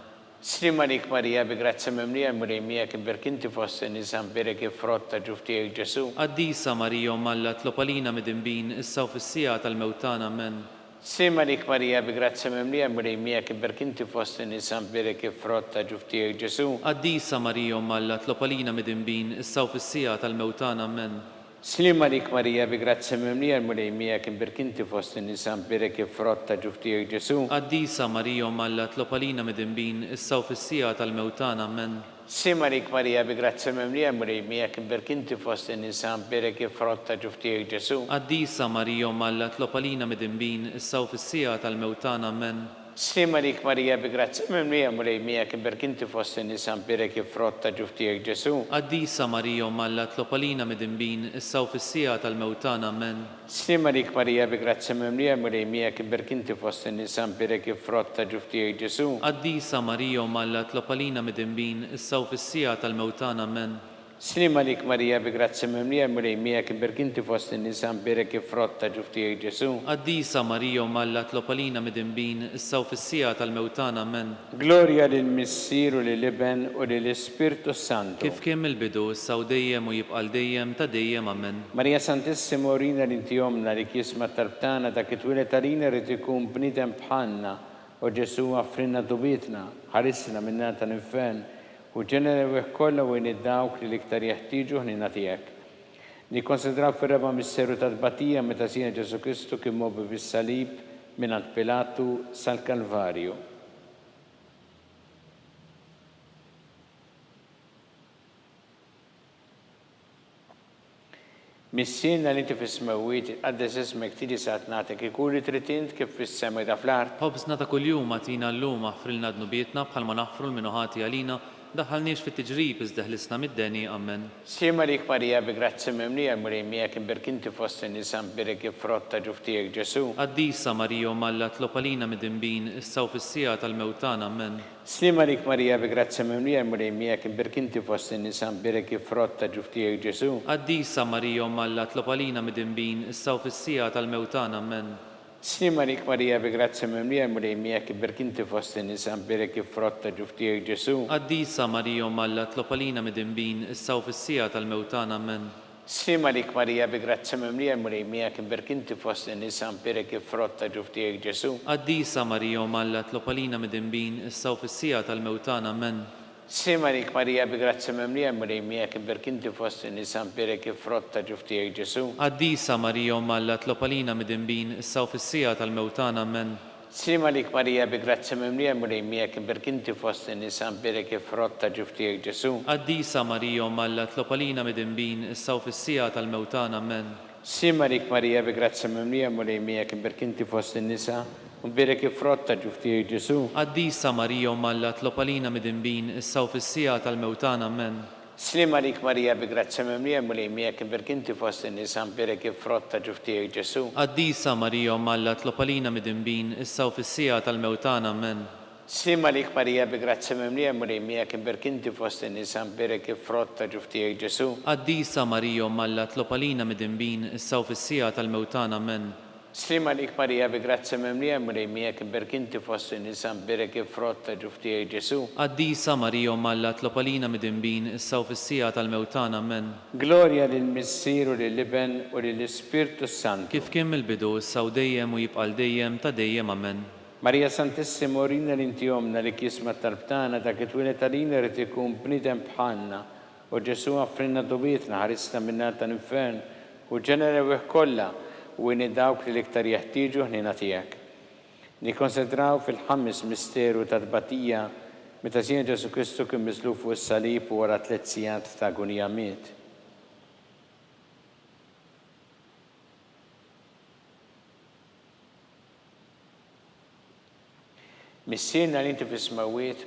Slima lik Marija bi grazzi mimlija l-mulejmija kien birkinti fost in-nisa mberek frott ta' ġuftijek Ġesu. Qaddisa Marija Alla tlopalina mid-dinbin, issa u fis-sija tal-mewtan ammen. Slima lik Marija bi grazzi mimlija l-mulejmija kien birkinti fost in-nisa mberek frott ta' ġuftijek Ġesu. Qaddisa Marija Alla tlopalina mid-dinbin, issa u fis-sija tal-mewtan ammen. Slima lik Marija bi grazzi mimlija l-mulejmija kien birkinti fost in-nisa mberek frott ta' ġuftijek Ġesu. Qaddisa Marija Alla tlopalina mid-dinbin, issa u fis-sija tal-mewtan ammen. Slima lik Marija bi grazzi mimlija l-mulejmija kien birkinti fost in-nisa mberek frott ta' ġuftijek Ġesu. Qaddisa Marija Alla tlopalina mid-dinbin, issa u fis-sija tal-mewtan ammen. Slima lik Marija bi grazzi mimlija l-mulejmija kien birkinti fost in-nisa mberek frott ta' ġuftijek Ġesu. Qaddisa Marija Alla tlopalina mid-dinbin, issa u fis-sija tal-mewtan ammen. Slima lik Marija bi grazzi mimlija l-mulejmija kien birkinti fost in-nisa mberek frott ta' ġuftijek Ġesu. Qaddisa Marija Alla tlopalina mid-dinbin, issa u fis-sija tal-mewtan ammen. Slima lik Marija bi grazzi mimlija l-mulejmija kien birkinti fost in-nisa mberek frott ta' ġuftijek Ġesu. Qaddisa Marija Alla tlopalina mid-dinbin, issa u fis-sija tal-mewtan ammen. Gloria lill-Missieru lill-Ibn u lill-Ispirtu Santu. Kif kemm il-bidu issa u dejjem u jibqal dejjem ta' dejjem ammen. Marija Santissima urina l-inti omna li kisma talbtana dak it-twilet għalina rrid ikun bniedem bħalna u Ġesu għaffrinna dubitna ħarisna minna tal-infern u ġenera u kolla u id-dawk li liktar jeħtieġu ħnina tiegħek. Nikkonsidraw fir-raba misteru ta' tbatija meta sien Ġesu Kristu kien mobbi bis-salib mingħand Pilatu sal-Kalvarju. Missina li inti fis-smawiet għaddes ismek tidi saat nagħtek ikun li tritint kif fis-semmek da fl-art. Ħobżna ta' kuljum għatina l-lum aħfrilna d-nubietna bħalma naħfru l-minuħati għalina daħalniex fit-tiġrib iżda ħlisna mid-deni, amen. Slima lik Marija bi grazzi mimlija murejmija kien berkinti fost in-nisa birek frotta ġuftijek Ġesu. Qaddisa Marija Malla tlopalina mid-dinbin, issa u fis-sija tal-mewtan, amen. Slima lik Marija bi grazzi mimlija murejmija kien berkinti fost in-nisa birek frotta ġuftijek Ġesu. Qaddisa Marija Malla tlopalina mid-dinbin, issa u fis-sija tal-mewtan, amen. Slima lik Marija bi grazzi mimlija murejmija kien berkinti fost in-nisa birek frotta ġuftijek Ġesu. Qaddisa Marija Malla tlopalina mid-dinbin, issa u fis-sija tal-mewtan, amen. Slima lik Marija bi grazzi mimlija murejmija kien berkinti fost in-nisa birek frotta ġuftijek Ġesu. Qaddisa Marija Malla tlopalina mid-dinbin, issa u fis-sija tal-mewtan, amen. Slima lik Marija bi grazzi mimlija murejmija kien berkinti fost in-nisa birek frotta ġuftijek Ġesu. Qaddisa Marija Malla tlopalina mid-dinbin, issa u fis-sija tal-mewtan, amen. Slima lik Marija bi grazzi mimlija murejmija kien berkinti fost in-nisa birek frotta ġuftijek Ġesu. Qaddisa Marija Malla tlopalina mid-dinbin, issa u fis-sija tal-mewtan, amen. Slima lik Marija bi grazzi mimlija murejmija kien berkinti fost in-nisa birek frotta ġuftijek Ġesu. Qaddisa Marija Malla tlopalina mid-dinbin, issa u fis-sija tal-mewtan, amen. Slima lik Marija bi grazzi mimlija murejmija kien berkinti fost in-nisa birek frotta ġuftijek Ġesu. Qaddisa Marija Malla tlopalina mid-dinbin, issa u fis-sija tal-mewtan, amen. Slima lik Marija bi grazzi mimlija murejmija kien berkinti fost in-nisa birek frotta ġuftijek Ġesu. Qaddisa Marija Malla tlopalina mid-dinbin, issa u fis-sija tal-mewtan, amen. Slima lik Marija bi grazzi mimlija murejmija kien berkinti fost in-nisa birek frotta ġuftijek Ġesu. Qaddisa Marija Malla tlopalina mid-dinbin, issa u fis-sija tal-mewtan, amen. Gloria lill-Missier u lill-Iben u lill-Ispirtu Santu. Kif kien mill-bidu, issa u dejjem u jibqal dejjem ta' dejjem, amen. Marija Santissima orina l-intijomna li kisma tal-btana ta' kitwilet għalina rrit ikun bnidem bħalna u Ġesu għaffrinna dobietna ħarista minna tal-infern u ġenera weħ kolla u għini dawk li l-iktar jeħtieġu ħnina tijak. Nikonsentraw fil-ħammis misteru ta' tbatija meta sien Ġesu Kristu kien miżluf fuq is-salib u wara 3 sigħat ta' agonija miet. Missierna li inti fis-smawiet,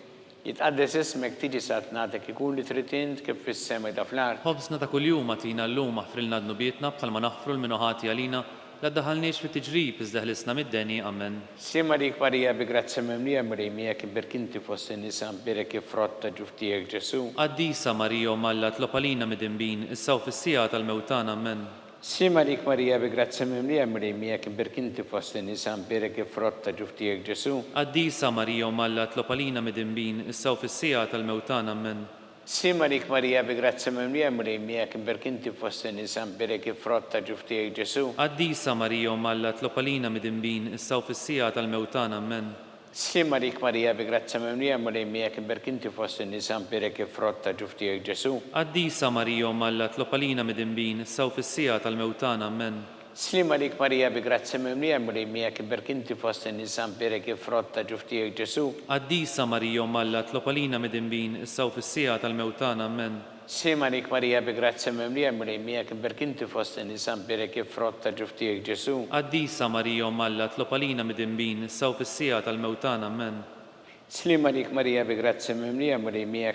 jitqaddes ismek tiġi satnatek ikun li trid int kif fis-sema da fl-art. Ħobsna ta' kuljum għatina llum aħfrilna dnubietna bħalma naħfru l-minuħati għalina la daħalniex fit-tiġrib iżda ħlisna mid-deni, amen. Slima lik Marija bi grazzi mimlija murejmija kien berkinti fost in-nisa birek frotta ġuftijek Ġesu. Qaddisa Marija Malla tlopalina mid-dinbin, issa u fis-sija tal-mewtan, amen. Slima lik Marija bi grazzi mimlija murejmija kien berkinti fost in-nisa birek frotta ġuftijek Ġesu. Qaddisa Marija Malla tlopalina mid-dinbin, issa u fis-sija tal-mewtan, amen. Slima lik Marija bi grazzi mimlija murejmija kien berkinti fost in-nisa birek frotta ġuftijek Ġesu. Qaddisa Marija Malla tlopalina mid-dinbin, issa u fis-sija tal-mewtan, amen. Slima lik Marija bi grazzi mimlija murejmija kien berkinti fost in-nisa birek frotta ġuftijek Ġesu. Qaddisa Marija Malla tlopalina mid-dinbin, issa u fis-sija tal-mewtan, amen. Slima lik Marija bi grazzi mimlija murejmija kien berkinti fost in-nisa birek frotta ġuftijek Ġesu. Qaddisa Marija Malla tlopalina mid-dinbin, issa u fis-sija tal-mewtan, amen. Slima lik Marija bi grazzi mimlija murejmija kien berkinti fost in-nisa birek frotta ġuftijek Ġesu. Qaddisa Marija Malla tlopalina mid-dinbin, issa u fis-sija tal-mewtan, amen. Slima lik Marija bi grazzi mimlija murejmija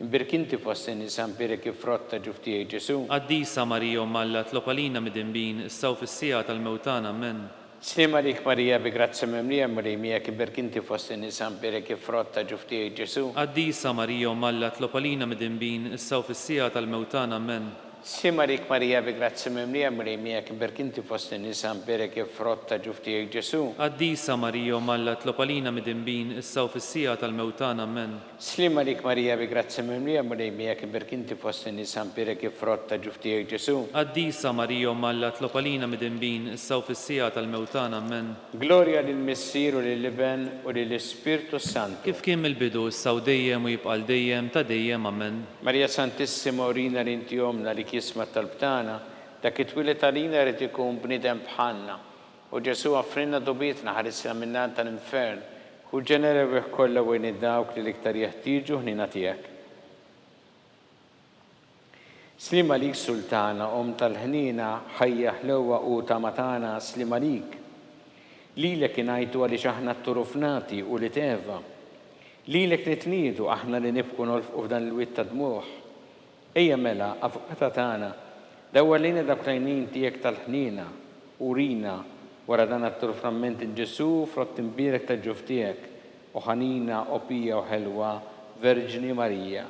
berkinti fost in-nisa birek frotta ġuftijek Ġesu. Qaddisa Marija Malla tlopalina mid-dinbin, issa u fis-sija tal-mewtan, amen. Slima lik Marija bi grazzi mimlija murejmija kien berkinti fost in-nisa birek frotta ġuftijek Ġesu. Qaddisa Marija Malla tlopalina mid-dinbin, issa u fis-sija tal-mewtan, amen. Slima lik Marija bi grazzi mimlija murejmija kien berkinti fost in-nisa birek frotta ġuftijek Ġesu. Qaddisa Marija Malla tlopalina mid-dinbin, issa u fis-sija tal-mewtan, amen. Slima lik Marija bi grazzi mimlija murejmija kien berkinti fost in-nisa birek frotta ġuftijek Ġesu. Qaddisa Marija Malla tlopalina mid-dinbin, issa u fis-sija tal-mewtan, amen. Gloria lill-Missier u lill-Iben u lill-Ispirtu Santu. Kif kien mill-bidu, issa u dejjem u jibqal dejjem ta' dejjem, amen. Marija Santissima orina l-intijomna li kisma tal-btana ta' kitwilet għalina rrit ikun bnidem bħalna u Ġesu għaffrinna dobietna ħarisna minna tal-infern u ġenera weħ kolla u dawk li l-iktar jeħtieġu ħnina tijak. Slima lik sultana tal-ħnina ħajja ħlewa u ta' matana slima lik. Li l-ek inajtu għalli xaħna t-turufnati u li teva. Lilek nitniedu aħna li nibku nolfqu f'dan il-witt ta' dmuħ. Ejja mela, avukata tagħna, dawwalina dak tajnin tiegħek tal-ħnina urina wara dan għattur framment il-ġesu frott imbirek ta' ġuf tiegħek u ħanina u pija u ħelwa Verġini Marija.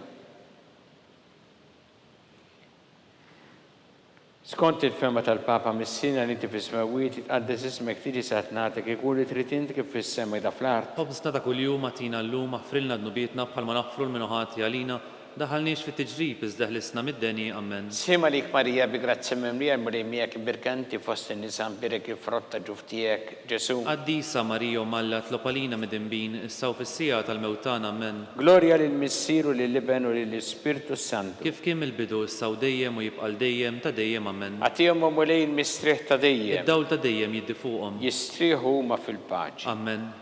Skont il-fema tal-Papa Messina li inti fis-smawiet tqaddes ismek tiġi satnatek ikun li trid inti kif fis-sema da fl-art. Ħobżna ta' kuljum għatina llum aħfrilna dnubietna bħalma naħfru l-minuħati għalina daħalniex fit-tiġrib iżda ħlisna mid-deni ammen. Sima lik Marija bi grazzi memlija mrejmijak birkanti fost in-nisa mbirek il-frotta ġuf tiegħek Ġesu. Qaddisa Marija Malla tlopalina mid-imbin issaw fis-sija tal-mewtana ammen. Glorja lil Missieru lil Liben u lil Ispirtu Santu. Kif kien il-bidu issaw dejjem u jibqal dejjem ta' dejjem ammen. Għatihom mulej il-mistrieħ ta' dejjem. Id-dawl ta' dejjem jiddi fuqhom. Jistrieħu huma fil-paċi. Ammen.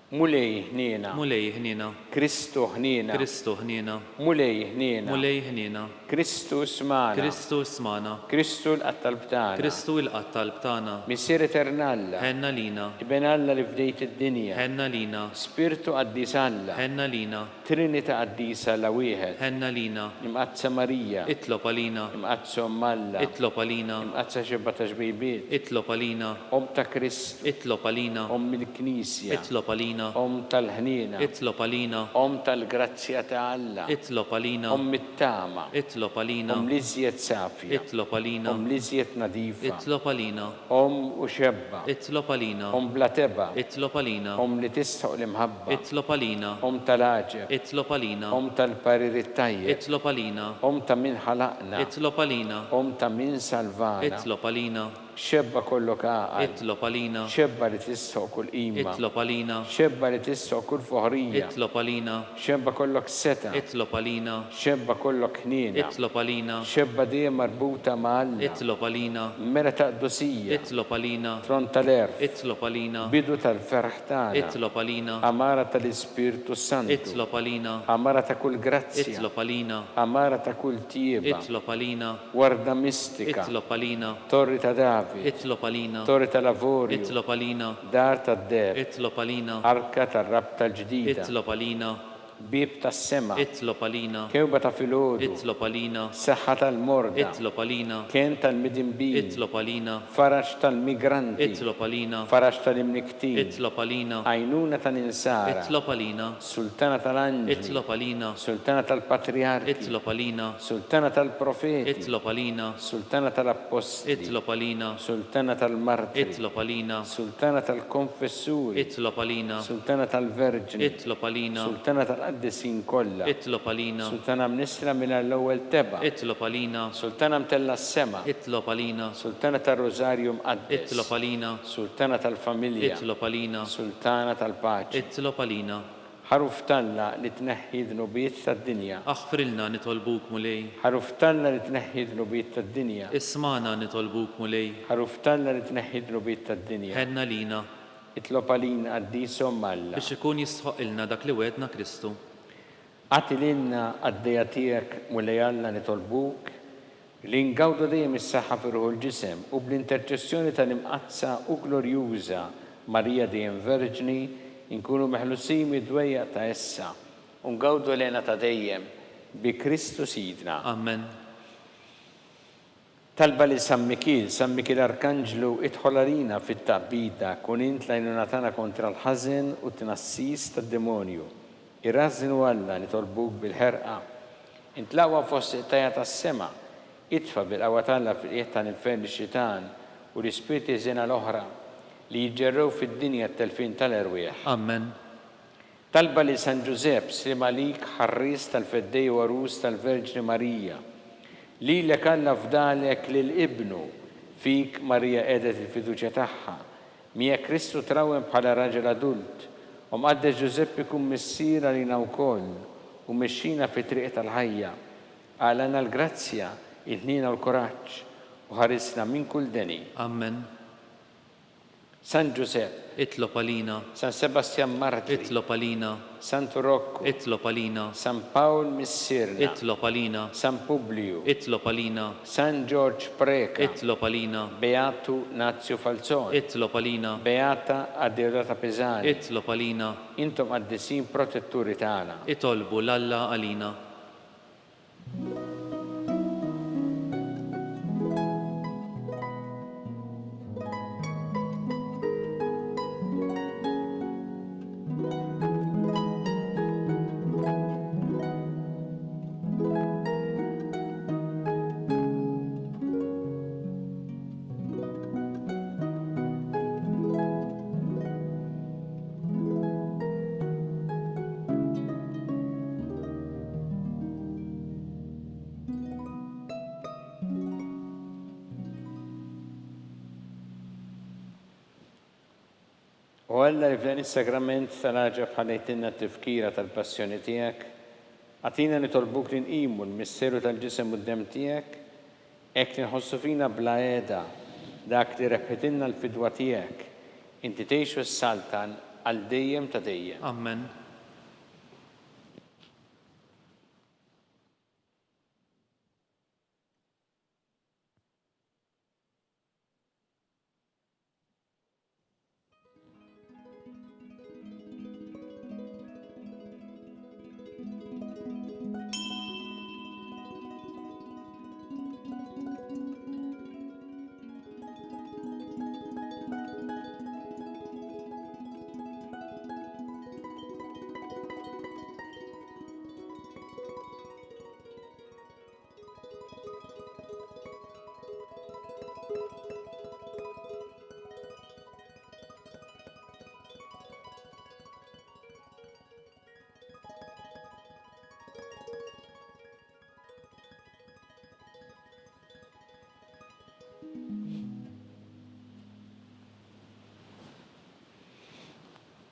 Mulej ħniena. Mulej ħnina. Kristu ħniena. Kristu ħnina. Mulej ħniena. Mulej ħnina. Kristu smana. Kristu smana. Kristu l-qattal btana. Kristu il-qattal btana. Missier eternalla. Ħenna lina. Iben Alla li fdejt id-dinja. Ħenna lina. Spiritu qaddis Alla. Ħenna lina. Trinita qaddisa la wieħed. Ħenna lina. Imqazza Marija. Itlob għalina. Imqazza Alla. Itlob għalina. Imqazza xibba ta' ġbejbiet. Itlob għalina. Ta' Kristu. Itlob għalina. Il-Knisja. Itlob għalina. Tal-ħnina. Itlob għalina. Tal-grazzja ta' Alla. Itlob għalina. It-tama. Itlob għalina. Liżjed safja. Itlob għalina. Liżjed nadifa. Itlob għalina. U xebba. Itlob għalina. Bla teba. Itlob għalina. Li tisħuq l-imħabba. Itlob għalina. Tal-aġeb. Itlob għalina. Tal-parir it-tajjeb. Itlob għalina. Ta' min ħalaqna. Itlob għalina. Ta' min salvana. Itlob għalina. Xebba kollok għaqal. Itlob għalina. Xebba li tisħuq kull qima. Itlob għalina. Xebba li tisħuq kull foħrija. Itlob għalina. Xebba kollok seta. Itlob għalina. Xebba kollok ħnina. Itlob għalina. Xebba dejjem marbuta ma' Alla. Itlob għalina. Mera ta' qdusija. Itlob għalina. Tron tal-erf. Itlob għalina. Bidu tal-ferħ tagħna. Itlob għalina. Amara tal-Ispirtu Santu. Itlob għalina. Amara ta' kull grazzja. Itlob għalina. Amara ta' kull tieba. Itlob għalina. Warda mistika. Itlob għalina. Torri ta' David. Itlob għalina. Torri ta' Lavorju. Itlob għalina. Dar ta' Deb. Itlob għalina. Arka tar-rab tal-ġdida. Itlob għalina. Bib tas-sema. Itlob għalina. Kewba ta' filgħodu. Itlob għalina. Seħħa tal-morda. Itlob għalina. Kien tal-midinbin. Itlob għalina. Faraġ tal-migranti. Itlob għalina. Faraġ tal-imniktin. Itlob għalina. Għajnuna tal-insara. Itlob għalina. Sultana tal-anġli. Itlob għalina. Sultana tal-patriarki. Itlob għalina. Sultana tal-profeti. Itlob għalina. Sultana tal-apostoli. Itlob għalina. Sultana tal-martiri. Itlob għalina. Sultana tal-konfessuri. Itlob għalina. Sultana tal-verġini. Itlob għalina. Sultana tal-qaddisin kollha. Itlob għalina. Sultana mnisra minn l-ewwel teba. Itlob għalina. Sultana mtella s-sema. Itlob għalina. Sultana tal-Rożarju mqaddes. Itlob għalina. Sultana tal-familja. Itlob għalina. Sultana tal-paċi. Itlob għalina. Ħaruf talla li tneħħi dnubiet tad-dinja. Aħfrilna nitolbuk mulej. Ħaruf talla li tneħħi dnubiet tad-dinja. Ismana nitolbuk mulej. Ħaruf talla li tneħħi dnubiet tad-dinja. Ħenna lina. Itlob għalina qaddisom Alla. Biex ikun jisħoq ilna dak li wedna Kristu. Għati lilna għaddejja tiegħek mulej Alla nitolbuk li ngawdu dejjem is-saħħa fi ruħu l-ġisem u bl-interċessjoni tal-imqazza u glorjuża Marija dejjem Verġni inkunu meħlusin mid-dwejja ta' issa u ngawdu lena ta' dejjem bi Kristu Sidna. Amen. Talba li San Mikil Arkanġlu idħol għalina fit-tabbita kun int lajnuna tagħna kontra l-ħażen u t-tnassis tad-demonju. Irrażinu Alla nitolbuk bil-ħerqa. Intlaqwa fost it-tajja tas-sema. Itfa bil-qawwa tagħna fil-qiegħ tal-infern ix-xitan u l-ispirti żena l-oħra li jġerrew fid-dinja t-telfin tal-erwieħ. Amen. Talba li San Ġusepp slim għalik ħarris tal-feddej u arus tal-Verġni Marija. Lilek Alla fdalek lil-ibnu fik Marija qiegħdet il-fiduċja tagħha. Mija Kristu trawem bħala raġel adult. U mqaddes Ġusepp ikun missiera lina wkoll u mexxina fi triq tal-ħajja. Għalana l-grazzja, il-ħnina u l-kuraġġ u ħarisna minn kull deni. Amen. San Giuseppe, itlob għalina, San Sebastian Martiri, itlob għalina, Santo Rocco, itlob għalina, San Paul Missirna, itlob għalina, San Publio, itlob għalina, San George Preca, itlob għalina, Beatu Nazio Falzone, itlob għalina, Beata Adeodata Pesani, itlob għalina, intom għaddisin protetturi tagħna. itolbu l-Alla għalina. U Alla li f'dan is-sagrament tal-ħaġa bħalejtinna t-tifkira tal-passjoni tiegħek, għatina nitolbuk li nqimu l-misteru tal-ġisem u d-dem tiegħek, hekk li nħossu fina bla għeda dak li rebħitilna l-fidwa tiegħek, inti tgħixu s-saltan għal dejjem ta' dejjem. Amen.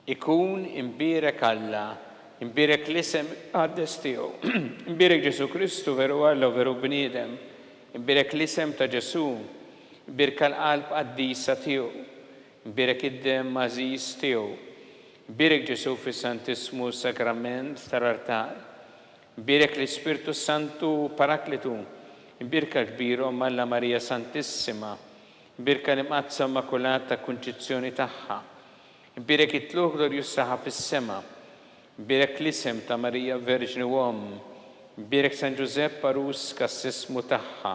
Ikun imbirek Alla, imbirek l-isem għaddes tiegħu, imbirek Ġesu Kristu veru Alla u veru bniedem, imbirek l-isem ta' Ġesu, imbirek l-qalb qaddisa tiegħu, imbirek id-dem mażiż tiegħu, imbirek Ġesu fis-Santismu Sakrament tal-Artar, imbirek l-Ispirtu Santu Paraklitu, imbirek l-kbirhom Alla Marija Santissima, imbirek l-Imqazza Immakulata Kunċizzjoni tagħha, imbirek it-tluħ glorjus saħa fis-sema, imbirek l-isem ta' Marija Verġni Uom, imbirek San Giuseppe Parus kas-sismu tagħha,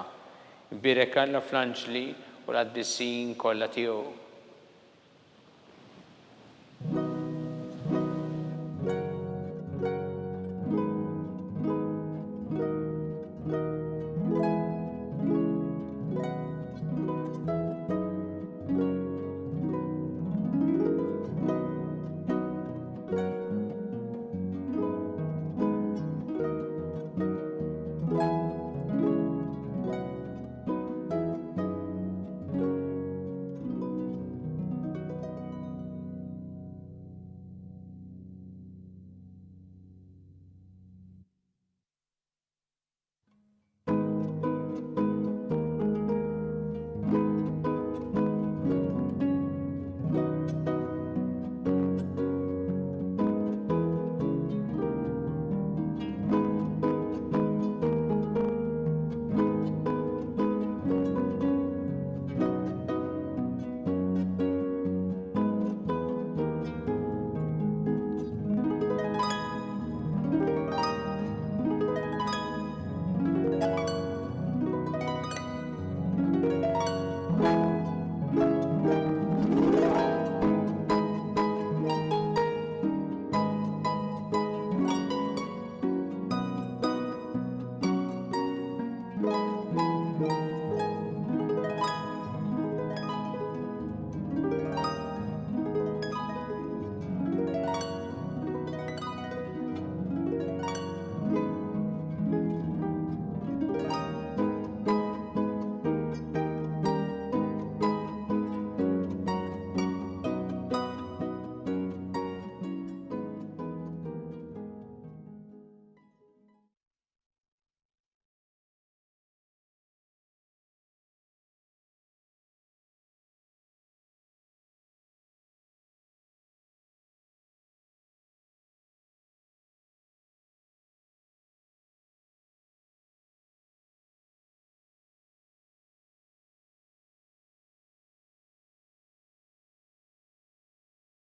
imbirek Alla fl-anġli u l-qaddisin kollha tiegħu.